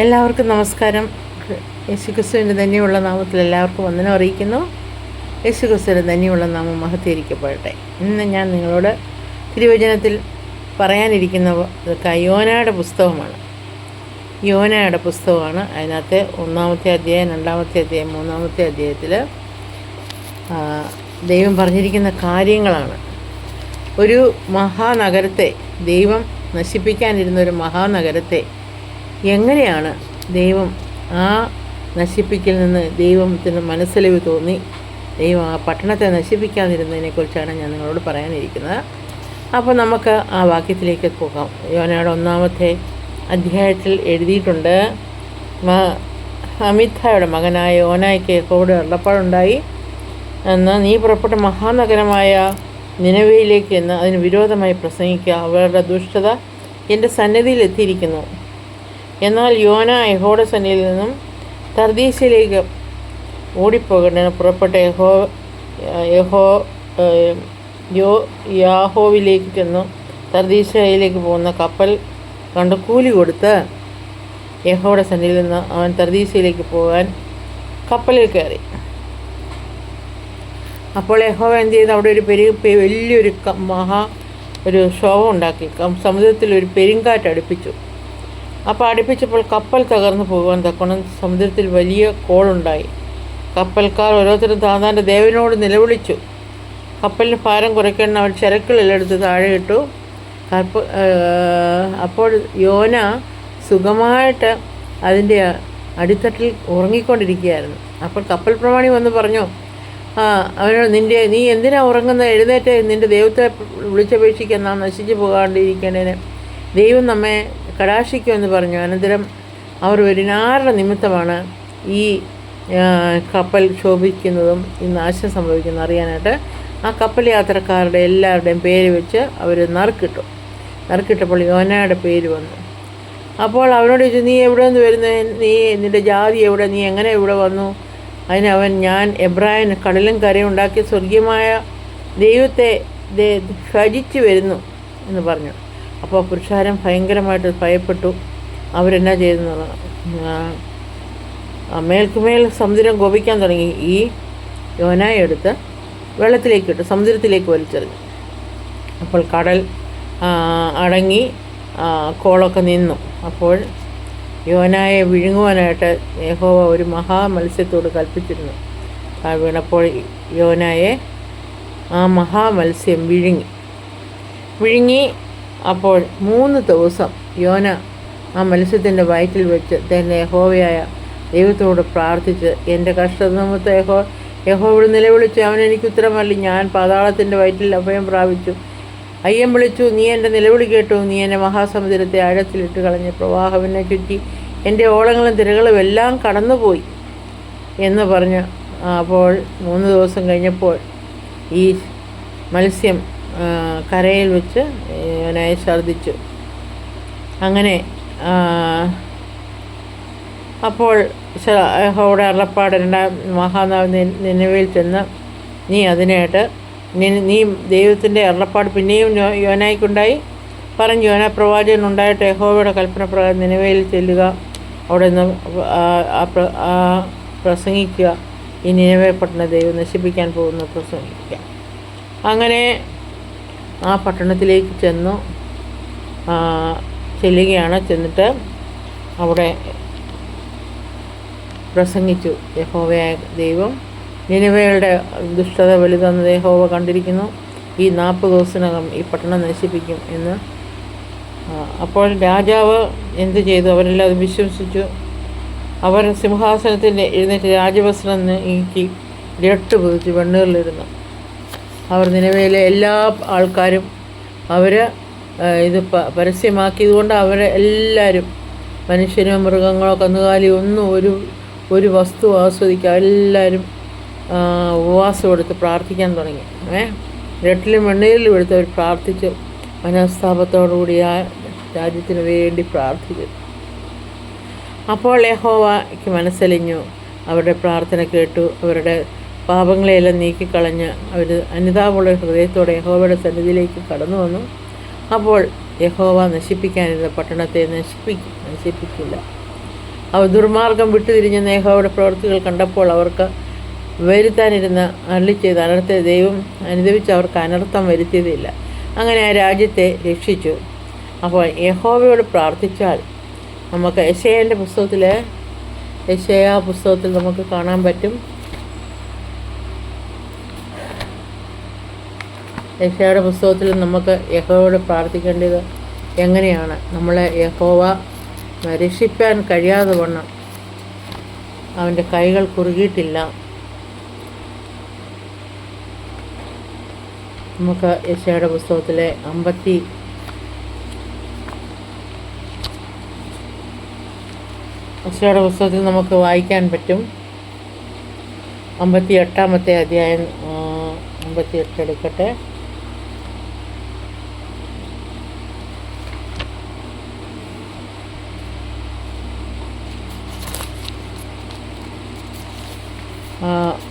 എല്ലാവർക്കും നമസ്കാരം. യേശുക്രിസ്തുവിൻ്റെ ധന്യമുള്ള നാമത്തിൽ എല്ലാവർക്കും വന്ദനം അറിയിക്കുന്നു. യേശുക്രിസ്തുവിൻ്റെ ധന്യമുള്ള നാമം മഹത്വീകരിക്കപ്പെടട്ടെ. ഇന്ന് ഞാൻ നിങ്ങളോട് തിരുവചനത്തിൽ പറയാനിരിക്കുന്ന യോനയുടെ പുസ്തകമാണ്. യോനയുടെ പുസ്തകമാണ്. അതിനകത്ത് 1-ാമത്തെ അധ്യായം, 2-ാമത്തെ അധ്യായം, 3-ാമത്തെ അധ്യായത്തിൽ ദൈവം പറഞ്ഞിരിക്കുന്ന കാര്യങ്ങളാണ്. ഒരു മഹാനഗരത്തെ, ദൈവം നശിപ്പിക്കാനിരുന്ന ഒരു മഹാനഗരത്തെ എങ്ങനെയാണ് ദൈവം ആ നശിപ്പിക്കൽ നിന്ന് ദൈവത്തിന് മനസ്സലിവ് തോന്നി ദൈവം ആ പട്ടണത്തെ നശിപ്പിക്കാതിരുന്നതിനെക്കുറിച്ചാണ് ഞാൻ നിങ്ങളോട് പറയാനിരിക്കുന്നത്. അപ്പോൾ നമുക്ക് ആ വാക്യത്തിലേക്ക് പോകാം. യോനയുടെ 1-ാമത്തെ അധ്യായത്തിൽ എഴുതിയിട്ടുണ്ട്, അമിത്തായുടെ മകനായ യോനായ്ക്ക് യഹോവയുടെ അരുളപ്പാടുണ്ടായി, എന്നാൽ നീ പുറപ്പെട്ട മഹാനഗരമായ നിനവയിലേക്ക് എന്ന് അതിന് വിരോധമായി പ്രസംഗിക്കുക. അവരുടെ ദുഷ്ടത എൻ്റെ സന്നിധിയിൽ എത്തിയിരിക്കുന്നു. എന്നാൽ യോന യഹോവയുടെ സന്നിധിയിൽ നിന്നും തർദീസിലേക്ക് ഓടിപ്പോകേണ്ടതിന് പുറപ്പെട്ട യാഹോവിലേക്ക് ചെന്നു. തർദീസയിലേക്ക് പോകുന്ന കപ്പൽ കണ്ട് കൂലി കൊടുത്ത് യഹോവയുടെ സന്നിധിയിൽ നിന്ന് അവൻ തർദീസയിലേക്ക് പോകാൻ കപ്പലിൽ കയറി. അപ്പോൾ യഹോവ എന്ത് ചെയ്തു? അവിടെ ഒരു വലിയൊരു ഒരു ക്ഷോഭം ഉണ്ടാക്കി. സമുദ്രത്തിൽ ഒരു പെരുങ്കാറ്റ് അടുപ്പിച്ചു. അപ്പോൾ അടുപ്പിച്ചപ്പോൾ കപ്പൽ തകർന്നു പോകുവാൻ തക്കോണം സമുദ്രത്തിൽ വലിയ കോളുണ്ടായി. കപ്പൽക്കാർ ഓരോരുത്തരും താന്താൻ്റെ ദേവനോട് നിലവിളിച്ചു. കപ്പലിന് ഭാരം കുറയ്ക്കാൻ അവർ ചരക്കുകളെടുത്ത് താഴെ ഇട്ടു. അപ്പോൾ യോന സുഖമായിട്ട് അതിൻ്റെ അടിത്തട്ടിൽ ഉറങ്ങിക്കൊണ്ടിരിക്കുകയായിരുന്നു. അപ്പോൾ കപ്പൽ പ്രമാണി വന്ന് പറഞ്ഞു, അവനോട്, നീ എന്തിനാ ഉറങ്ങുന്നത്? എഴുന്നേറ്റ് നിൻ്റെ ദൈവത്തെ വിളിച്ചപേക്ഷിക്കാൻ നാം നശിച്ചു പോകാണ്ടിരിക്കേണ്ടതിന് ദൈവം നമ്മെ കടാക്ഷിക്കുമെന്ന് പറഞ്ഞു. അനന്തരം അവർ ആരുടെ നിമിത്തമാണ് ഈ കപ്പൽ ക്ഷോഭിക്കുന്നതും ഈ നാശം സംഭവിക്കുന്നതും അറിയാനായിട്ട് ആ കപ്പൽ യാത്രക്കാരുടെ എല്ലാവരുടെയും പേര് വെച്ച് അവർ നറുക്കിട്ടപ്പോൾ യോനയുടെ പേര് വന്നു. അപ്പോൾ അവനോട് ചോദിച്ചു, നീ എവിടെ നിന്ന് വരുന്നത്? നിൻ്റെ ജാതി എവിടെ? നീ എങ്ങനെ ഇവിടെ വന്നു? അതിനവൻ, ഞാൻ എബ്രായൻ, കടലും കരയും ഉണ്ടാക്കിയ സ്വർഗീയമായ ദൈവത്തെ ഭജിച്ചു വരുന്നു എന്ന് പറഞ്ഞു. അപ്പോൾ പുരുഷാരം ഭയങ്കരമായിട്ട് ഭയപ്പെട്ടു. അവരെന്നാ ചെയ്തെന്ന് മേൽക്കുമേൽ സമുദ്രം കോപിക്കാൻ തുടങ്ങി. ഈ യോനായെ എടുത്ത് വെള്ളത്തിലേക്ക് ഇട്ട് സമുദ്രത്തിലേക്ക് വലിച്ചെറിഞ്ഞു. അപ്പോൾ കടൽ അടങ്ങി, കോളൊക്കെ നിന്നു. അപ്പോൾ യോനായെ വിഴുങ്ങുവാനായിട്ട് യഹോവ ഒരു മഹാമത്സ്യത്തോട് കൽപ്പിച്ചിരുന്നു. വീണപ്പോൾ യോനായെ ആ മഹാമത്സ്യം വിഴുങ്ങി. അപ്പോൾ 3 ദിവസം യോന ആ മത്സ്യത്തിൻ്റെ വയറ്റിൽ വെച്ച് തന്നെ യഹോവയായ ദൈവത്തോട് പ്രാർത്ഥിച്ച്, എൻ്റെ കഷ്ടനിമിത്തം യഹോവയോട് നിലവിളിച്ചു. അവനെനിക്ക് ഉത്തരമല്ല. ഞാൻ പാതാളത്തിൻ്റെ വയറ്റിൽ അഭയം പ്രാപിച്ചു. അയ്യം വിളിച്ചു, നീ എൻ്റെ നിലവിളി കേട്ടു. നീ എന്നെ മഹാസമുദ്രത്തെ ആഴത്തിലിട്ട് കളഞ്ഞ് പ്രവാഹം എന്നെ ചുറ്റി എൻ്റെ ഓളങ്ങളും തിരകളും എല്ലാം കടന്നുപോയി എന്ന് പറഞ്ഞ്. അപ്പോൾ 3 ദിവസം കഴിഞ്ഞപ്പോൾ ഈ മത്സ്യം കരയിൽ വെച്ച് യോനായെ ഛർദ്ദിച്ചു. അങ്ങനെ അപ്പോൾ യഹോവയുടെ അരുളപ്പാട്, 2-ാം മഹാനാവ് നിനവയിൽ ചെന്ന് നീ അതിനായിട്ട് നീ ദൈവത്തിൻ്റെ അരുളപ്പാട് പിന്നെയും യോനായ്ക്കുണ്ടായി പറഞ്ഞു. യോന പ്രവാചകൻ ഉണ്ടായിട്ട് യഹോവയുടെ കൽപ്പന പ്രകാരം നിനവയിൽ ചെല്ലുക, അവിടെ നിന്ന് പ്രസംഗിക്കുക. ഈ നിനവെ പട്ടണ ദൈവം നശിപ്പിക്കാൻ പോകുന്നു പ്രസംഗിക്കുക. അങ്ങനെ ആ പട്ടണത്തിലേക്ക് ചെല്ലുകയാണ്. ചെന്നിട്ട് അവിടെ പ്രസംഗിച്ചു. യഹോവയായ ദൈവം നിനവയുടെ ദുഷ്ടത വലുതെന്ന് യഹോവ കണ്ടിരിക്കുന്നു. ഈ 40 ദിവസത്തിനകം ഈ പട്ടണം നശിപ്പിക്കും എന്ന്. അപ്പോൾ രാജാവ് എന്ത് ചെയ്തു? അവരെല്ലാം വിശ്വസിച്ചു. അവർ സിംഹാസനത്തിൻ്റെ എഴുന്നേറ്റ് രാജവസ്ത്രം നീക്കി ഇരട്ട് പുതിച്ച് വെണ്ണീറിലിരുന്നു. അവർ നിനവയിലെ എല്ലാ ആൾക്കാരും ഇത് പരസ്യമാക്കിയതുകൊണ്ട് എല്ലാവരും, മനുഷ്യനോ മൃഗങ്ങളോ കന്നുകാലി ഒന്നും ഒരു വസ്തു ആസ്വദിക്കുക, എല്ലാവരും ഉപവാസം എടുത്ത് പ്രാർത്ഥിക്കാൻ തുടങ്ങി. ഇരട്ടിലും വെണ്ണീരിലും എടുത്ത് അവർ പ്രാർത്ഥിച്ചു. മനസ്താപത്തോടുകൂടി ആ രാജ്യത്തിന് വേണ്ടി പ്രാർത്ഥിച്ചു. അപ്പോൾ യഹോവയ്ക്ക് മനസ്സലിഞ്ഞു. അവരുടെ പ്രാർത്ഥന കേട്ടു. അവരുടെ പാപങ്ങളെയെല്ലാം നീക്കിക്കളഞ്ഞ് അവർ അനുതാപമുള്ള ഹൃദയത്തോടെ യഹോവയുടെ സന്നിധിയിലേക്ക് കടന്നു വന്നു. അപ്പോൾ യഹോവ നശിപ്പിക്കാനിരുന്ന പട്ടണത്തെ നശിപ്പിക്കില്ല. അവർ ദുർമാർഗം വിട്ടുതിരിഞ്ഞ യഹോവയുടെ പ്രവൃത്തികൾ കണ്ടപ്പോൾ അവർക്ക് വരുത്താനിരുന്ന അരുളി ചെയ്ത അനർത്ഥത്തെ ദൈവം അനുദപിച്ച് അവർക്ക് അനർത്ഥം വരുത്തിയതില്ല. അങ്ങനെ ആ രാജ്യത്തെ രക്ഷിച്ചു. അപ്പോൾ യഹോവയോട് പ്രാർത്ഥിച്ചാൽ നമുക്ക് യെശയ്യാവിൻ്റെ പുസ്തകത്തിൽ നമുക്ക് കാണാൻ പറ്റും. യെശയ്യായുടെ പുസ്തകത്തിൽ നമുക്ക് യഹോവയോട് പ്രാർത്ഥിക്കേണ്ടത് എങ്ങനെയാണ്. നമ്മളെ യഹോവ രക്ഷിക്കാൻ കഴിയാതെ വണ്ണം അവൻ്റെ കൈകൾ കുറുകിയിട്ടില്ല. നമുക്ക് യെശയ്യായുടെ പുസ്തകത്തിലെ യെശയ്യായുടെ പുസ്തകത്തിൽ നമുക്ക് വായിക്കാൻ പറ്റും. 58-ാമത്തെ അധ്യായം 58 എടുക്കട്ടെ.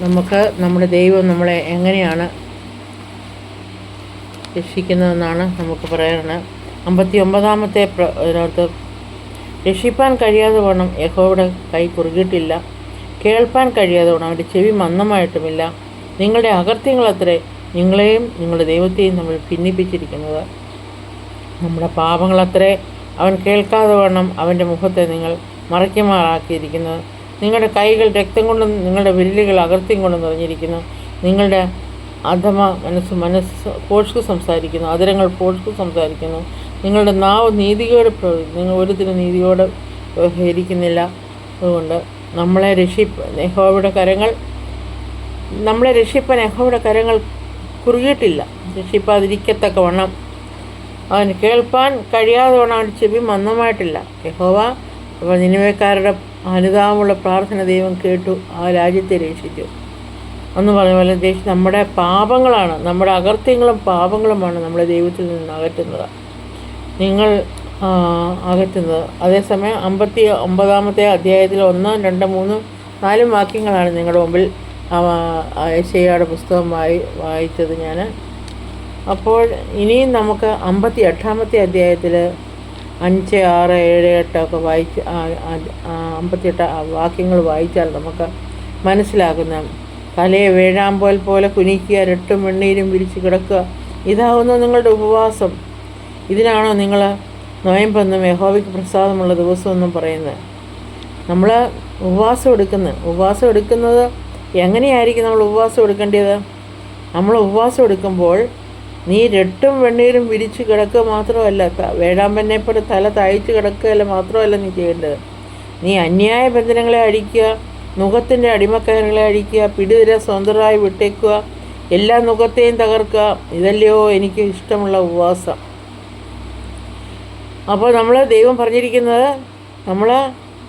നമുക്ക് നമ്മുടെ ദൈവം നമ്മളെ എങ്ങനെയാണ് രക്ഷിക്കുന്നതെന്നാണ് നമുക്ക് പറയാനുള്ളത്. 59-ാമത്തെ ഇതിനകത്ത് രക്ഷിപ്പാൻ കഴിയാതെ വണ്ണം യഹോവയുടെ കൈ കുറുകിയിട്ടില്ല, കേൾപ്പാൻ കഴിയാതെ വണ്ണം അവൻ്റെ ചെവി മന്ദമായിട്ടുമില്ല. നിങ്ങളുടെ അകൃത്യങ്ങളത്രേ നിങ്ങളെയും നിങ്ങളുടെ ദൈവത്തെയും നമ്മൾ ഭിന്നിപ്പിച്ചിരിക്കുന്നത്. നമ്മുടെ പാപങ്ങളത്രേ അവൻ കേൾക്കാതെ വണ്ണം അവൻ്റെ മുഖത്തെ നിങ്ങൾ മറയ്ക്കുമാറാക്കിയിരിക്കുന്നത്. നിങ്ങളുടെ കൈകൾ രക്തം കൊണ്ടും നിങ്ങളുടെ വിരലുകൾ അകൃത്യം കൊണ്ടും നിറഞ്ഞിരിക്കുന്നു. നിങ്ങളുടെ അധമ മനസ്സ് പോഷ്കു സംസാരിക്കുന്നു, അതരങ്ങൾ പോഷ്കു സംസാരിക്കുന്നു. നിങ്ങളുടെ നാവ് നീതിയോട് നിങ്ങൾ ഒരുത്തിനും നീതിയോട് വ്യവഹരിക്കുന്നില്ല. അതുകൊണ്ട് നമ്മളെ രക്ഷിപ്പാൻ യഹോവയുടെ കരങ്ങൾ കുറുകിയിട്ടില്ല, രക്ഷിപ്പാതിരിക്കത്തക്കവണ്ണം അവന് കേൾപ്പാൻ കഴിയാതെ വണ്ണം അവൻ്റെ ചെവി മന്ദമായിട്ടില്ല. യഹോവ അപ്പോൾ നിനിവേക്കാരുടെ അനുതാപമുള്ള പ്രാർത്ഥന ദൈവം കേട്ടു, ആ രാജ്യത്തെ രക്ഷിച്ചു എന്ന് പറഞ്ഞ പോലെ നമ്മുടെ പാപങ്ങളാണ്, നമ്മുടെ അകൃത്യങ്ങളും പാപങ്ങളുമാണ് നമ്മളെ ദൈവത്തിൽ നിന്ന് അകറ്റുന്നത്. അതേസമയം 59-ാമത്തെ അധ്യായത്തിൽ 1, 2, 3, 4 വാക്യങ്ങളാണ് നിങ്ങളുടെ മുമ്പിൽ യെശയ്യായുടെ പുസ്തകം വായിച്ചത് ഞാൻ. അപ്പോൾ ഇനിയും നമുക്ക് 58-ാമത്തെ അധ്യായത്തിൽ 5, 6, 7, 8 ഒക്കെ 58 വാക്യങ്ങൾ വായിച്ചാൽ നമുക്ക് മനസ്സിലാക്കുന്ന തലയെ വേഴാമ്പോൽ പോലെ കുനിക്കുക, രട്ടും വെണ്ണീരും വിരിച്ച് കിടക്കുക, ഇതാവുന്നു നിങ്ങളുടെ ഉപവാസം. ഇതിനാണോ നിങ്ങൾ നോയമ്പെന്നും യഹോവയ്ക്ക് പ്രസാദമുള്ള ദിവസമെന്നും പറയുന്നത്? നമ്മൾ ഉപവാസം എടുക്കുന്നത് എങ്ങനെയായിരിക്കും നമ്മൾ ഉപവാസം എടുക്കേണ്ടത്? നമ്മൾ ഉപവാസം എടുക്കുമ്പോൾ നീ രട്ടും വെണ്ണീരും വിരിച്ച് കിടക്കുക മാത്രമല്ല, വേഴാമ്പലിനെപ്പോലെ തല താഴ്ച കിടക്കുകയല്ല മാത്രമല്ല നീ ചെയ്യേണ്ടത്. നീ അന്യായ ബന്ധനങ്ങളെ അഴിക്കുക, നുഖത്തിൻ്റെ അടിമക്കയറുകളെ അഴിക്കുക, പിടിതിര സ്വതന്ത്രമായി വിട്ടേക്കുക, എല്ലാ നുഖത്തെയും തകർക്കുക. ഇതല്ലയോ എനിക്ക് ഇഷ്ടമുള്ള ഉപവാസം. അപ്പോൾ നമ്മൾ ദൈവം പറഞ്ഞിരിക്കുന്നത് നമ്മൾ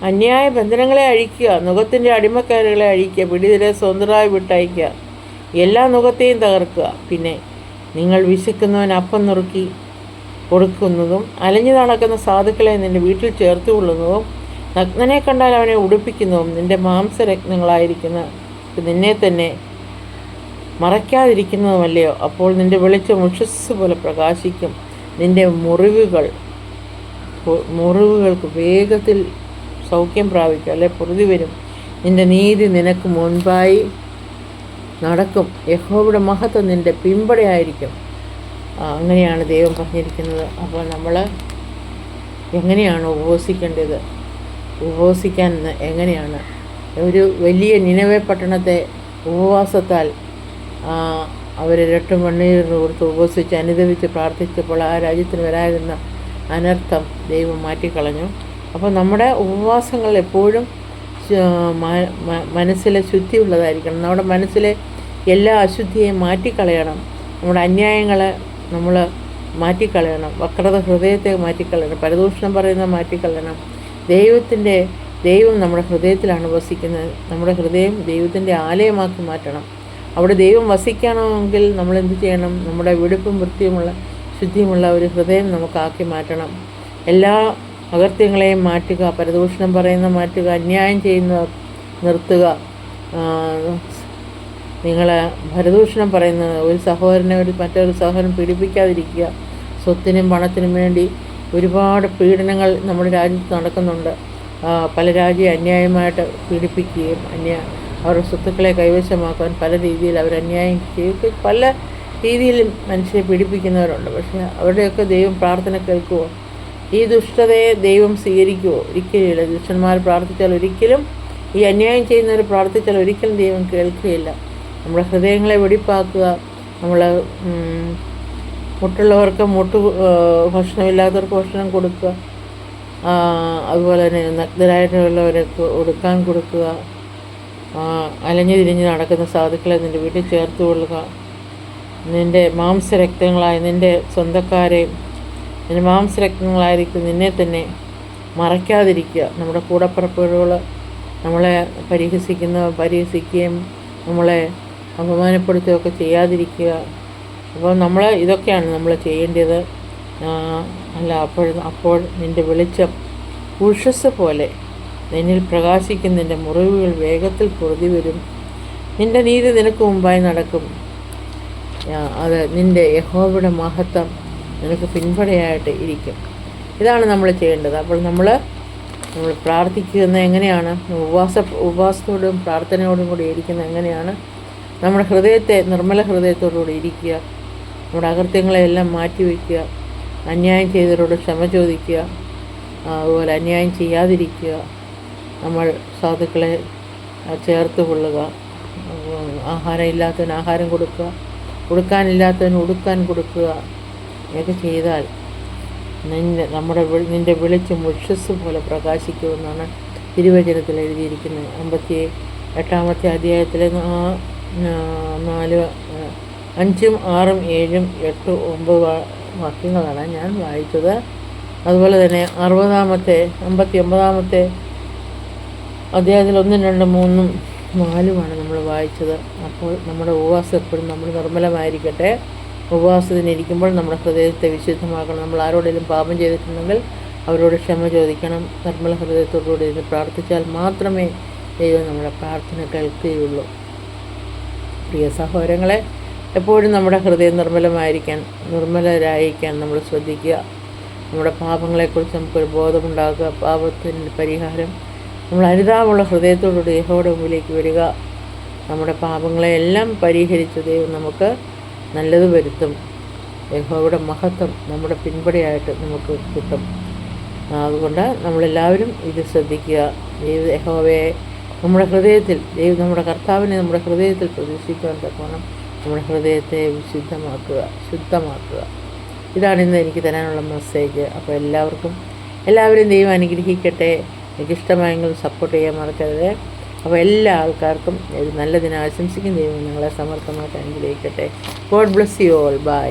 അന്യായ ബന്ധനങ്ങളെ അഴിക്കുക, നുഖത്തിൻ്റെ അടിമക്കയറുകളെ അഴിക്കുക, പിടിതിര സ്വതന്ത്രമായി വിട്ടയക്കുക, എല്ലാ നുഖത്തെയും തകർക്കുക. പിന്നെ നിങ്ങൾ വിശക്കുന്നവൻ അപ്പം നുറുക്കി കൊടുക്കുന്നതും അലഞ്ഞു നടക്കുന്ന സാധുക്കളെ നിൻ്റെ വീട്ടിൽ ചേർത്ത് കൊള്ളുന്നതും നഗ്നനെ കണ്ടാൽ അവനെ ഉടുപ്പിക്കുന്നതും നിൻ്റെ മാംസരത്നങ്ങളായിരിക്കുന്ന നിന്നെ തന്നെ മറയ്ക്കാതിരിക്കുന്നതുമല്ലയോ? അപ്പോൾ നിൻ്റെ വെളിച്ചം ഉഷസ് പോലെ പ്രകാശിക്കും, നിൻ്റെ മുറിവുകൾക്ക് വേഗത്തിൽ സൗഖ്യം പ്രാപിക്കും, അല്ലെ പൊറുതി വരും. നിൻ്റെ നീതി നിനക്ക് മുൻപായി നടക്കും, യഹോവയുടെ മഹത്വം നിൻ്റെ പിമ്പടയായിരിക്കും. അങ്ങനെയാണ് ദൈവം പറഞ്ഞിരിക്കുന്നത്. അപ്പോൾ നമ്മൾ എങ്ങനെയാണ് ഉപവസിക്കേണ്ടത്? ഉപവസിക്കാൻ എങ്ങനെയാണ്? ഒരു വലിയ നിനവെ പട്ടണത്തെ ഉപവാസത്താൽ അവർ രട്ടും വെണ്ണീരിന് കൊടുത്ത് ഉപവസിച്ച് അനുദപിച്ച് പ്രാർത്ഥിച്ചപ്പോൾ ആ രാജ്യത്തിന് വരാതിരുന്ന അനർത്ഥം ദൈവം മാറ്റിക്കളഞ്ഞു. അപ്പോൾ നമ്മുടെ ഉപവാസങ്ങൾ എപ്പോഴും മനസ്സിലെ ശുദ്ധിയുള്ളതായിരിക്കണം. നമ്മുടെ മനസ്സിലെ എല്ലാ അശുദ്ധിയെയും മാറ്റിക്കളയണം. നമ്മുടെ അന്യായങ്ങളെ നമ്മൾ മാറ്റിക്കളയണം, വക്രത ഹൃദയത്തെ മാറ്റിക്കളയണം, പരദൂഷണം പറയുന്നത് മാറ്റിക്കളയണം. ദൈവം നമ്മുടെ ഹൃദയത്തിലാണ് വസിക്കുന്നത്. നമ്മുടെ ഹൃദയം ദൈവത്തിൻ്റെ ആലയമാക്കി മാറ്റണം. അവിടെ ദൈവം വസിക്കണമെങ്കിൽ നമ്മൾ എന്ത് ചെയ്യണം? നമ്മുടെ വെടിപ്പും വൃത്തിയുമുള്ള ശുദ്ധിയുമുള്ള ഒരു ഹൃദയം നമുക്കാക്കി മാറ്റണം. എല്ലാ അകൃത്യങ്ങളെയും മാറ്റുക, പരദൂഷണം പറയുന്ന മാറ്റുക, അന്യായം ചെയ്യുന്നത് നിർത്തുക. നിങ്ങൾ പരദൂഷണം പറയുന്നത് ഒരു സഹോദരനെ മറ്റൊരു സഹോദരൻ പീഡിപ്പിക്കാതിരിക്കുക. സ്വത്തിനും പണത്തിനും വേണ്ടി ഒരുപാട് പീഡനങ്ങൾ നമ്മുടെ രാജ്യത്ത് നടക്കുന്നുണ്ട്. പല രാജ്യം അന്യായമായിട്ട് പീഡിപ്പിക്കുകയും അവരുടെ സ്വത്തുക്കളെ കൈവശമാക്കാൻ പല രീതിയിൽ അവർ അന്യായം ചെയ്യുകയും പല രീതിയിലും മനുഷ്യരെ പീഡിപ്പിക്കുന്നവരുണ്ട്. പക്ഷേ അവരുടെയൊക്കെ ദൈവം പ്രാർത്ഥന കേൾക്കുമോ? ഈ ദുഷ്ടതയെ ദൈവം സ്വീകരിക്കുമോ? ഒരിക്കലുമില്ല. ദുഷ്ടന്മാർ പ്രാർത്ഥിച്ചാൽ ഒരിക്കലും, ഈ അന്യായം ചെയ്യുന്നവർ പ്രാർത്ഥിച്ചാൽ ഒരിക്കലും ദൈവം കേൾക്കുകയില്ല. നമ്മുടെ ഹൃദയങ്ങളെ വെടിപ്പാക്കുക, നമ്മൾ മുട്ടുള്ളവർക്ക് ഭക്ഷണമില്ലാത്തവർക്ക് ഭക്ഷണം കൊടുക്കുക, അതുപോലെ തന്നെ നഗ്നരായിട്ടുള്ളവർക്ക് ഉടുക്കാൻ കൊടുക്കുക, അലഞ്ഞു തിരിഞ്ഞ് നടക്കുന്ന സാധുക്കളെ നിൻ്റെ വീട്ടിൽ ചേർത്ത് കൊള്ളുക, നിൻ്റെ മാംസരക്തങ്ങളായ നിൻ്റെ സ്വന്തക്കാരെയും നിൻ്റെ മാംസരക്തങ്ങളായിരിക്കും നിന്നെ തന്നെ മറയ്ക്കാതിരിക്കുക. നമ്മുടെ കൂടപ്പിറപ്പുകൾ നമ്മളെ പരിഹസിക്കുകയും നമ്മളെ അപമാനപ്പെടുത്തുകയൊക്കെ ചെയ്യാതിരിക്കുക. അപ്പോൾ ഇതൊക്കെയാണ് നമ്മൾ ചെയ്യേണ്ടത്. അല്ല അപ്പോൾ നിൻ്റെ വെളിച്ചം ഉഷസ് പോലെ നിന്നിൽ പ്രകാശിക്കും. നിൻ്റെ മുറിവുകൾ വേഗത്തിൽ പൊറുതി വരും. നിൻ്റെ നീതി നിനക്ക് മുമ്പായി നടക്കും. അത് നിൻ്റെ യഹോവയുടെ മഹത്വം നിനക്ക് പിൻപടയായിട്ട് ഇരിക്കും. ഇതാണ് നമ്മൾ ചെയ്യേണ്ടത്. അപ്പോൾ നമ്മൾ പ്രാർത്ഥിക്കുന്നത് എങ്ങനെയാണ്? ഉപവാസത്തോടും പ്രാർത്ഥനയോടും കൂടി ഇരിക്കുന്നത് എങ്ങനെയാണ്? നമ്മുടെ ഹൃദയത്തെ നിർമ്മല ഹൃദയത്തോടുകൂടി ഇരിക്കുക. നമ്മുടെ അകൃത്യങ്ങളെല്ലാം മാറ്റിവെക്കുക. അന്യായം ചെയ്തവരോട് ക്ഷമ ചോദിക്കുക. അതുപോലെ അന്യായം ചെയ്യാതിരിക്കുക. നമ്മൾ സാധുക്കളെ ചേർത്ത് കൊള്ളുക. ആഹാരം ഇല്ലാത്തവന് ആഹാരം കൊടുക്കുക, ഉടുക്കാനില്ലാത്തവന് ഉടുക്കാൻ കൊടുക്കുക. ഇതൊക്കെ ചെയ്താൽ നിൻ്റെ വെളിച്ചം ഉഷസ് പോലെ പ്രകാശിക്കുമെന്നാണ് തിരുവചനത്തിൽ എഴുതിയിരിക്കുന്നത്. 58 അധ്യായത്തിലെ 4, 5, 6, 7, 8, 9 വാക്യങ്ങളാണ് ഞാൻ വായിച്ചത്. അതുപോലെ തന്നെ 59 അധ്യായത്തിൽ 1, 2, 3, 4 നമ്മൾ വായിച്ചത്. അപ്പോൾ നമ്മുടെ ഉപവാസം എപ്പോഴും നമ്മൾ നിർമ്മലമായിരിക്കട്ടെ. ഉപവാസത്തിനിരിക്കുമ്പോൾ നമ്മുടെ ഹൃദയത്തെ വിശുദ്ധമാക്കണം. നമ്മൾ ആരോടെങ്കിലും പാപം ചെയ്തിട്ടുണ്ടെങ്കിൽ അവരോട് ക്ഷമ ചോദിക്കണം. നിർമ്മല ഹൃദയത്തോടുകൂടി ഇരുന്ന് പ്രാർത്ഥിച്ചാൽ മാത്രമേ ദൈവം നമ്മുടെ പ്രാർത്ഥന കേൾക്കുകയുള്ളൂ. പ്രിയ സഹോദരങ്ങളെ, എപ്പോഴും നമ്മുടെ ഹൃദയം നിർമ്മലരായിരിക്കാൻ നമ്മൾ ശ്രദ്ധിക്കുക. നമ്മുടെ പാപങ്ങളെക്കുറിച്ച് നമുക്കൊരു ബോധമുണ്ടാക്കുക. പാപത്തിൻ്റെ പരിഹാരം നമ്മൾ അനുതാപമുള്ള ഹൃദയത്തോടുകൂടി യഹോവയുടെ മുമ്പിലേക്ക് വരിക. നമ്മുടെ പാപങ്ങളെല്ലാം പരിഹരിച്ച് ദൈവം നമുക്ക് നല്ലത് വരുത്തും. യഹോവയുടെ മഹത്വം നമ്മുടെ പിൻപടിയായിട്ട് നമുക്ക് കിട്ടും. അതുകൊണ്ട് നമ്മളെല്ലാവരും ഇത് ശ്രദ്ധിക്കുക. യഹോവയെ നമ്മുടെ ഹൃദയത്തിൽ, നമ്മുടെ കർത്താവിനെ നമ്മുടെ ഹൃദയത്തിൽ പ്രതീക്ഷിക്കുവാൻ തക്കവണ്ണം നമ്മുടെ ഹൃദയത്തെ ശുദ്ധമാക്കുക. ഇതാണ് ഇന്ന് എനിക്ക് തരാനുള്ള മെസ്സേജ്. അപ്പോൾ എല്ലാവരും ദൈവം അനുഗ്രഹിക്കട്ടെ. എനിക്കിഷ്ടമായെങ്കിൽ സപ്പോർട്ട് ചെയ്യാൻ മറക്കരുത്. അപ്പോൾ എല്ലാ ആൾക്കാർക്കും ഒരു നല്ല ദിനം ആശംസിക്കും. ദൈവം നിങ്ങളെ സമർത്ഥമായിട്ട് അനുഗ്രഹിക്കട്ടെ. God bless you all. By.